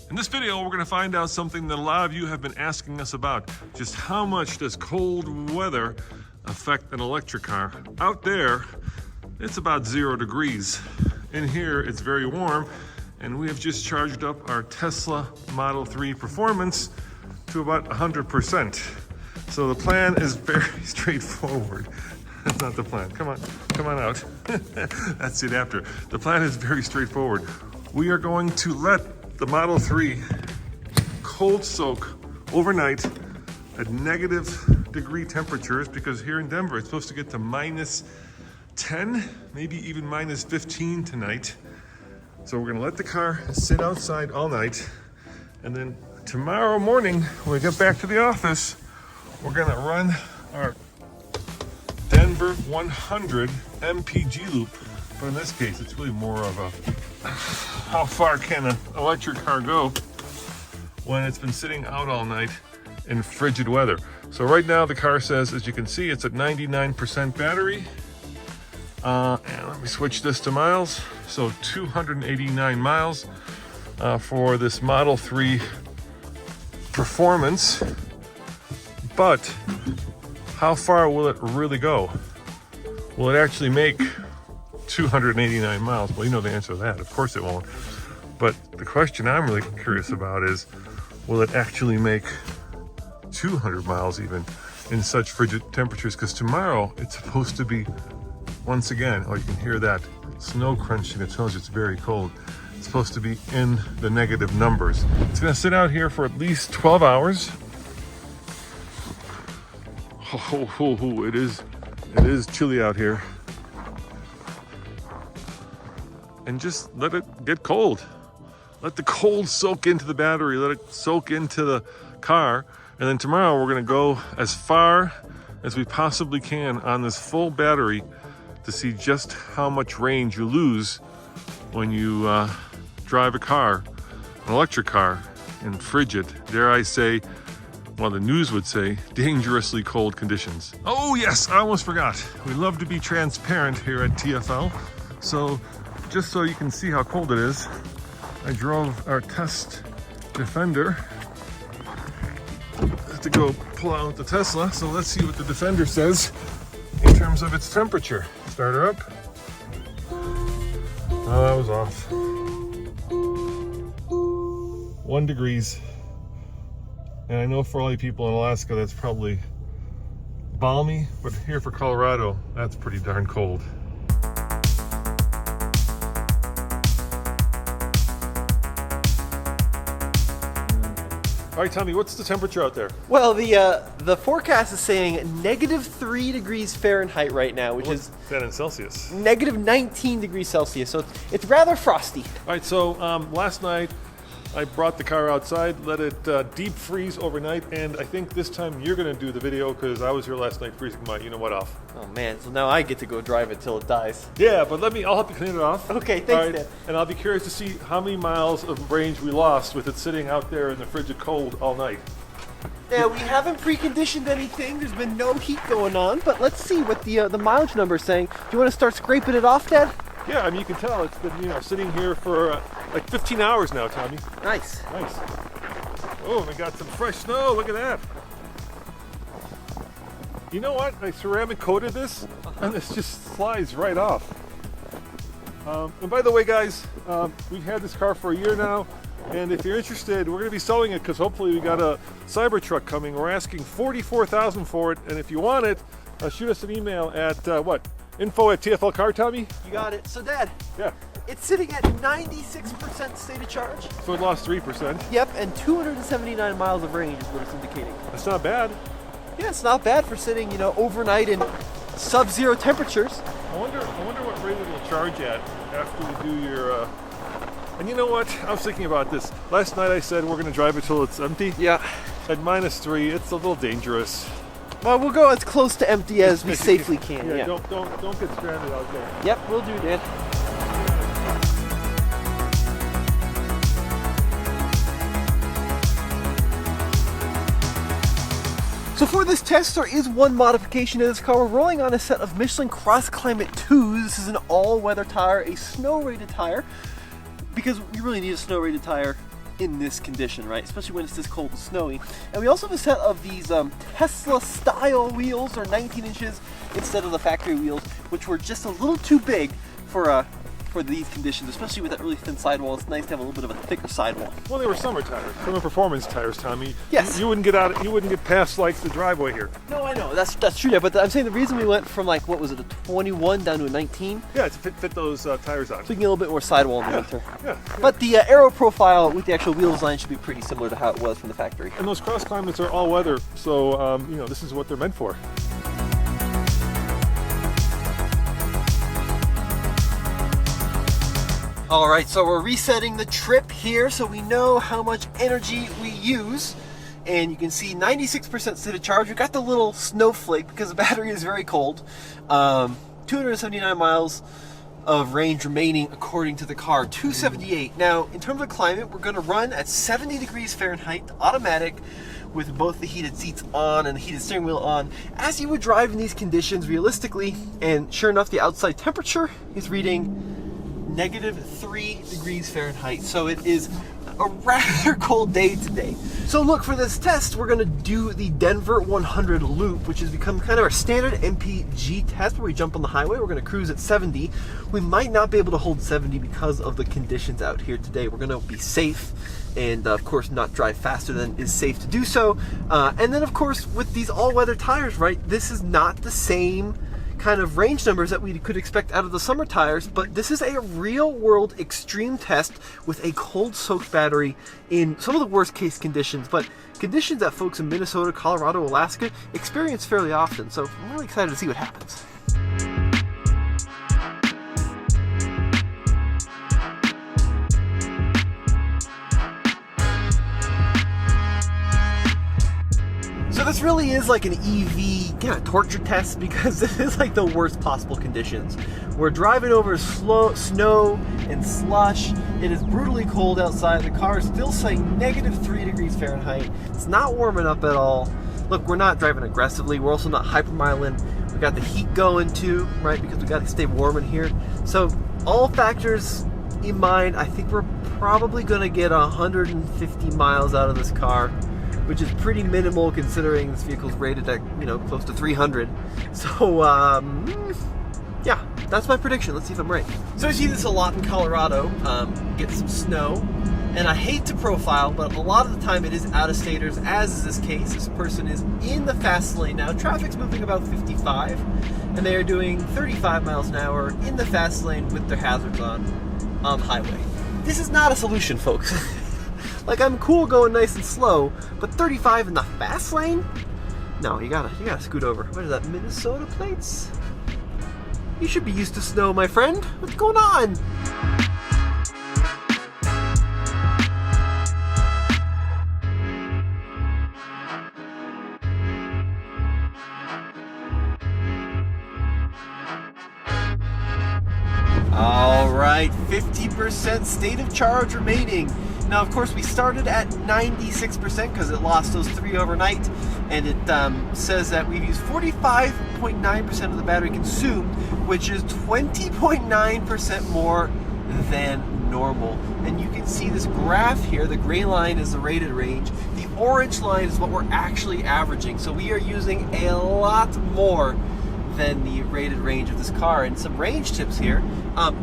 In this video, we're going to find out something that a lot of you have been asking us about. Just how much does cold weather affect an electric car? Out there, it's about 0 degrees. In here, it's very warm, and we have just charged up our Tesla Model 3 Performance to about 100%. So the plan is very straightforward. That's not the plan. Come on out. That's the adapter. The plan is very straightforward. We are going to let the Model 3 cold soak overnight at -degree temperatures, because here in Denver, it's supposed to get to -10, maybe even -15 tonight. So we're gonna let the car sit outside all night. And then tomorrow morning, when we get back to the office, we're gonna run our Denver 100 MPG loop. But in this case, it's really more of a, how far can an electric car go when it's been sitting out all night in frigid weather. So right now the car says, as you can see, it's at 99% battery. And let me switch this to miles. So 289 miles for this Model 3 Performance. But how far will it really go? Will it actually make 289 miles? Well, you know the answer to that. Of course it won't. But the question I'm really curious about is, will it actually make 200 miles even in such frigid temperatures? Because tomorrow it's supposed to be, once again, oh, you can hear that snow crunching. It tells you it's very cold. It's supposed to be in the negative numbers. It's going to sit out here for at least 12 hours. It is chilly out here. And just let it get cold. Let the cold soak into the battery, let it soak into the car. And then tomorrow we're gonna go as far as we possibly can on this full battery to see just how much range you lose when you drive a car, an electric car, in frigid, dare I say, well, the news would say, dangerously cold conditions. Oh yes, I almost forgot. We love to be transparent here at TFL. So just so you can see how cold it is, I drove our test Defender to go pull out the Tesla. So let's see what the Defender says in terms of its temperature. Start her up. Oh, that was off. 1 degrees. And I know for all you people in Alaska, that's probably balmy, but here for Colorado, that's pretty darn cold. All right, Tommy, what's the temperature out there? Well, the forecast is saying -3 degrees Fahrenheit right now, which is that in Celsius? -19 degrees Celsius. So it's rather frosty. All right, so last night I brought the car outside, let it deep freeze overnight, and I think this time you're gonna do the video because I was here last night freezing my you-know-what off. Oh man, so now I get to go drive it till it dies. Yeah, but I'll help you clean it off. Okay, thanks, Dad. And I'll be curious to see how many miles of range we lost with it sitting out there in the frigid cold all night. Yeah, we haven't preconditioned anything. There's been no heat going on, but let's see what the mileage number is saying. Do you want to start scraping it off, Dad? Yeah, I mean, you can tell it's been, sitting here for like 15 hours now, Tommy. Nice. Nice. Oh, we got some fresh snow. Look at that. You know what? I ceramic coated this, and this just slides right off. And by the way, guys, we've had this car for a year now, and if you're interested, we're going to be selling it because hopefully we got a Cybertruck coming. We're asking $44,000 for it, and if you want it, shoot us an email at info@TFL Car, Tommy? You got it. So, Dad. Yeah. It's sitting at 96% state of charge. So it lost 3%. Yep, and 279 miles of range is what it's indicating. That's not bad. Yeah, it's not bad for sitting, overnight in sub-zero temperatures. I wonder what rate it'll charge at after we do your. And you know what? I was thinking about this. Last night I said we're going to drive it till it's empty. Yeah. At -3, it's a little dangerous. Well, we'll go as close to empty as we safely can. Yeah. Don't get stranded out there. Yep, we'll do, Dad. So for this test, there is one modification to this car. We're rolling on a set of Michelin Cross Climate 2s. This is an all-weather tire, a snow-rated tire, because we really need a snow-rated tire in this condition, right? Especially when it's this cold and snowy. And we also have a set of these Tesla style wheels, or 19 inches instead of the factory wheels, which were just a little too big for these conditions, especially with that really thin sidewall. It's nice to have a little bit of a thicker sidewall. Well, they were summer tires, summer performance tires, Tommy. Yes. You wouldn't get past like the driveway here. No, I know, that's true, yeah, but I'm saying the reason we went from like, what was it, a 21 down to a 19? Yeah, to fit those tires on. So we can get a little bit more sidewall in the winter. Yeah. But the aero profile with the actual wheel design should be pretty similar to how it was from the factory. And those cross climates are all weather, so this is what they're meant for. All right, so we're resetting the trip here so we know how much energy we use. And you can see 96% state of charge. We got the little snowflake because the battery is very cold. 279 miles of range remaining according to the car, 278. Now, in terms of climate, we're gonna run at 70 degrees Fahrenheit, automatic, with both the heated seats on and the heated steering wheel on, as you would drive in these conditions realistically. And sure enough, the outside temperature is reading -3 degrees Fahrenheit. So it is a rather cold day today. So look, for this test, we're gonna do the Denver 100 loop, which has become kind of our standard MPG test where we jump on the highway. We're gonna cruise at 70. We might not be able to hold 70 because of the conditions out here today. We're gonna be safe and of course not drive faster than is safe to do so. And then of course with these all-weather tires, right, this is not the same kind of range numbers that we could expect out of the summer tires, but this is a real world extreme test with a cold soaked battery in some of the worst case conditions, but conditions that folks in Minnesota, Colorado, Alaska experience fairly often. So I'm really excited to see what happens. So this really is like an EV kind of torture test because this is like the worst possible conditions. We're driving over snow and slush. It is brutally cold outside. The car is still saying -3 degrees Fahrenheit. It's not warming up at all. Look, we're not driving aggressively. We're also not hypermiling. We got the heat going too, right? Because we got to stay warm in here. So all factors in mind, I think we're probably going to get 150 miles out of this car, which is pretty minimal considering this vehicle's rated at, close to 300. So, yeah, that's my prediction. Let's see if I'm right. So I see this a lot in Colorado, get some snow. And I hate to profile, but a lot of the time it is out-of-staters, as is this case. This person is in the fast lane now. Traffic's moving about 55, and they are doing 35 miles an hour in the fast lane with their hazards on the highway. This is not a solution, folks. Like, I'm cool going nice and slow, but 35 in the fast lane? No, you gotta scoot over. What is that, Minnesota plates? You should be used to snow, my friend. What's going on? All right, 50% state of charge remaining. Now, of course, we started at 96% because it lost those 3 overnight, and it says that we've used 45.9% of the battery consumed, which is 20.9% more than normal. And you can see this graph here. The gray line is the rated range. The orange line is what we're actually averaging. So we are using a lot more than the rated range of this car. And some range tips here: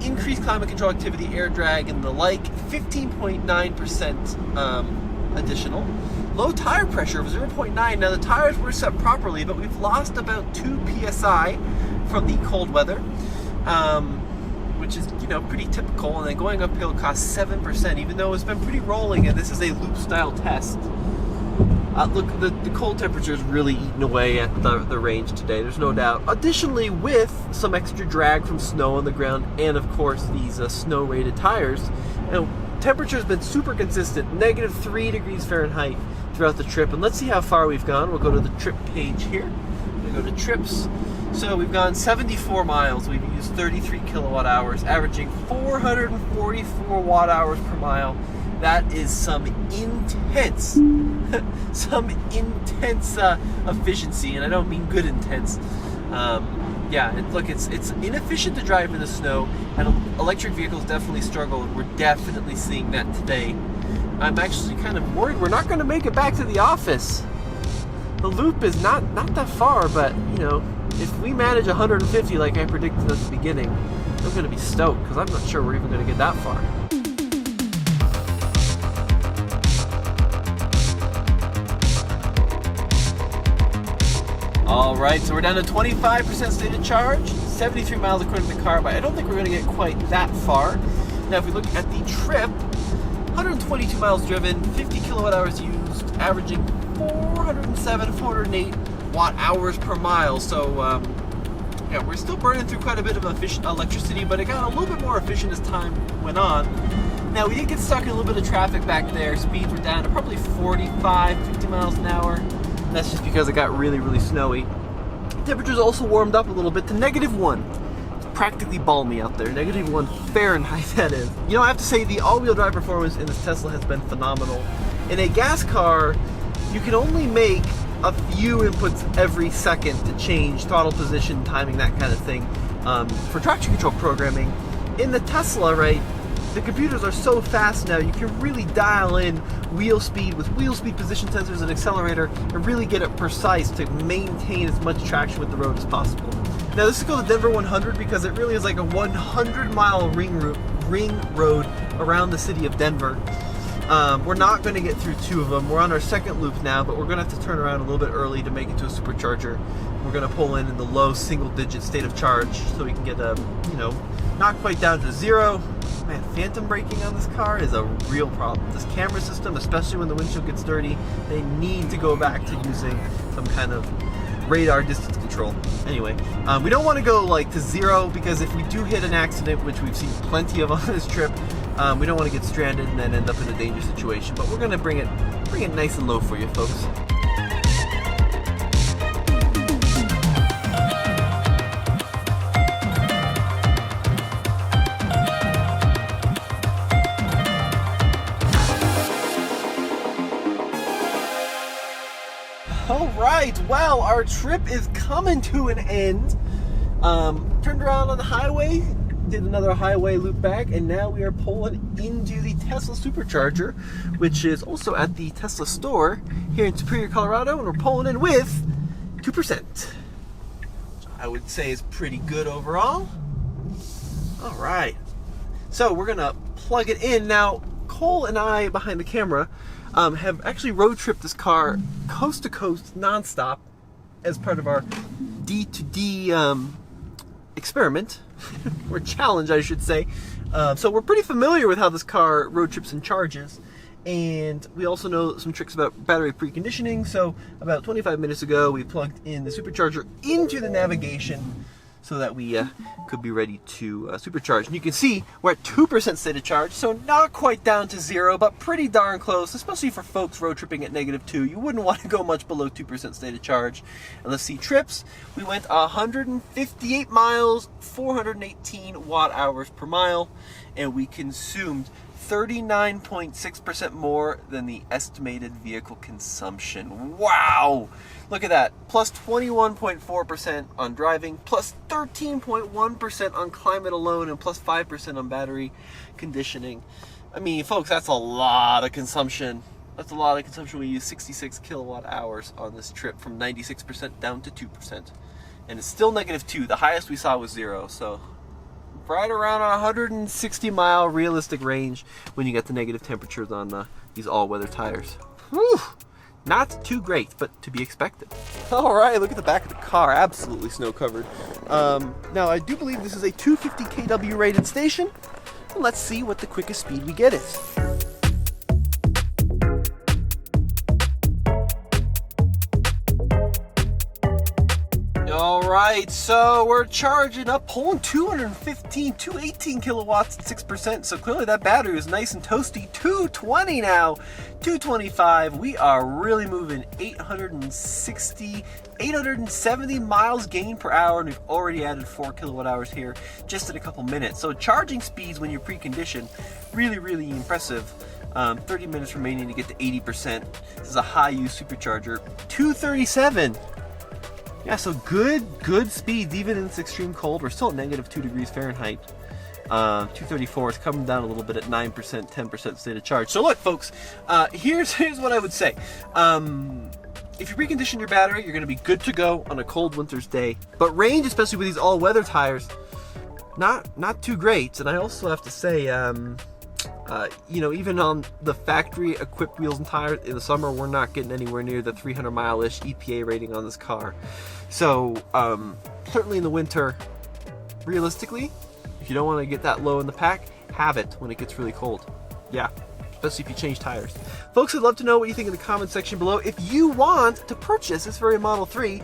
increased climate control activity, air drag, and the like, 15.9% additional. Low tire pressure of 0.9. Now the tires were set properly, but we've lost about 2 psi from the cold weather, which is pretty typical. And then going uphill costs 7%, even though it's been pretty rolling, and this is a loop style test. Look, the cold temperature is really eating away at the range today, there's no doubt. Additionally, with some extra drag from snow on the ground and, of course, these snow-rated tires, temperature has been super consistent, -3 degrees Fahrenheit throughout the trip. And let's see how far we've gone. We'll go to the trip page here. We'll go to trips. So we've gone 74 miles. We've used 33 kilowatt hours, averaging 444 watt hours per mile. That is some intense efficiency, and I don't mean good intense. It's inefficient to drive in the snow, and electric vehicles definitely struggle, and we're definitely seeing that today. I'm actually kind of worried we're not going to make it back to the office. The loop is not that far, but, you know, if we manage 150 like I predicted at the beginning, I'm going to be stoked, because I'm not sure we're even going to get that far. Alright, so we're down to 25% state of charge, 73 miles according to the car, but I don't think we're going to get quite that far. Now if we look at the trip, 122 miles driven, 50 kilowatt hours used, averaging 408 watt hours per mile. So yeah, we're still burning through quite a bit of efficient electricity, but it got a little bit more efficient as time went on. Now we did get stuck in a little bit of traffic back there. Speeds were down to probably 45, 50 miles an hour. That's just because it got really, really snowy. Temperatures also warmed up a little bit to -1. It's practically balmy out there. -1 Fahrenheit, that is. You know, I have to say the all-wheel drive performance in this Tesla has been phenomenal. In a gas car, you can only make a few inputs every second to change throttle position, timing, that kind of thing, for traction control programming. In the Tesla, right, the computers are so fast now, you can really dial in wheel speed with wheel speed position sensors and accelerator and really get it precise to maintain as much traction with the road as possible. Now this is called the Denver 100 because it really is like a 100-mile ring road around the city of Denver. We're not going to get through 2 of them. We're on our second loop now, but we're going to have to turn around a little bit early to make it to a supercharger. We're going to pull in the low single-digit state of charge so we can get, you know, not quite down to 0. Man, phantom braking on this car is a real problem. This camera system, especially when the windshield gets dirty, they need to go back to using some kind of radar distance control. Anyway, we don't want to go like to 0 because if we do hit an accident, which we've seen plenty of on this trip, we don't want to get stranded and then end up in a dangerous situation. But we're going to bring it nice and low for you folks. Alright, well, our trip is coming to an end. Turned around on the highway, did another highway loop back, and now we are pulling into the Tesla Supercharger, which is also at the Tesla store here in Superior, Colorado, and we're pulling in with 2%. Which I would say is pretty good overall. Alright, so we're going to plug it in. Now, Cole and I, behind the camera, have actually road tripped this car coast to coast nonstop as part of our D2D experiment, or challenge, I should say. So we're pretty familiar with how this car road trips and charges, and we also know some tricks about battery preconditioning. So about 25 minutes ago, we plugged in the supercharger into the navigation so that we could be ready to supercharge. And you can see we're at 2% state of charge, so not quite down to 0, but pretty darn close, especially for folks road tripping at -2. You wouldn't want to go much below 2% state of charge. And let's see, trips, we went 158 miles, 418 watt hours per mile, and we consumed 39.6% more than the estimated vehicle consumption. Wow! Look at that. Plus 21.4% on driving, plus 13.1% on climate alone, and plus 5% on battery conditioning. I mean, folks, that's a lot of consumption. That's a lot of consumption. We use 66 kilowatt hours on this trip, from 96% down to 2%. And it's still -2. The highest we saw was 0, so right around a 160-mile realistic range when you get the negative temperatures on these all-weather tires. Whew. Not too great, but to be expected. All right, look at the back of the car, absolutely snow-covered. Now, I do believe this is a 250 kW rated station. Let's see what the quickest speed we get is. All right, so we're charging up, pulling 218 kilowatts at 6%. So clearly that battery is nice and toasty. 220 now, 225. We are really moving. 870 miles gain per hour, and we've already added 4 kilowatt hours here just in a couple minutes. So charging speeds when you're preconditioned, really, really impressive. 30 minutes remaining to get to 80%. This is a high-use supercharger. 237. Yeah, so good speeds even in this extreme cold. We're still at -2 degrees Fahrenheit. 234 is coming down a little bit at 9%, 10% state of charge. So look, folks, here's what I would say. If you recondition your battery, you're going to be good to go on a cold winter's day. But range, especially with these all-weather tires, not too great. And I also have to say, even on the factory-equipped wheels and tires in the summer, we're not getting anywhere near the 300-mile-ish EPA rating on this car. So certainly in the winter, realistically, if you don't want to get that low in the pack, have it when it gets really cold. Yeah. Especially if you change tires. Folks, I'd love to know what you think in the comment section below. If you want to purchase this very Model 3,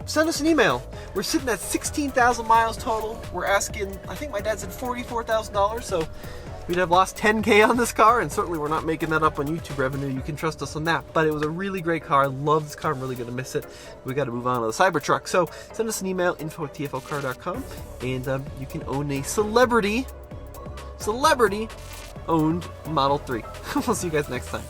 send us an email. We're sitting at 16,000 miles total. We're asking, I think my dad said $44,000, so we'd have lost 10K on this car, and certainly we're not making that up on YouTube revenue. You can trust us on that. But it was a really great car. I love this car. I'm really going to miss it. We got to move on to the Cybertruck. So send us an email, info@tflcar.com, and you can own a celebrity owned Model 3. We'll see you guys next time.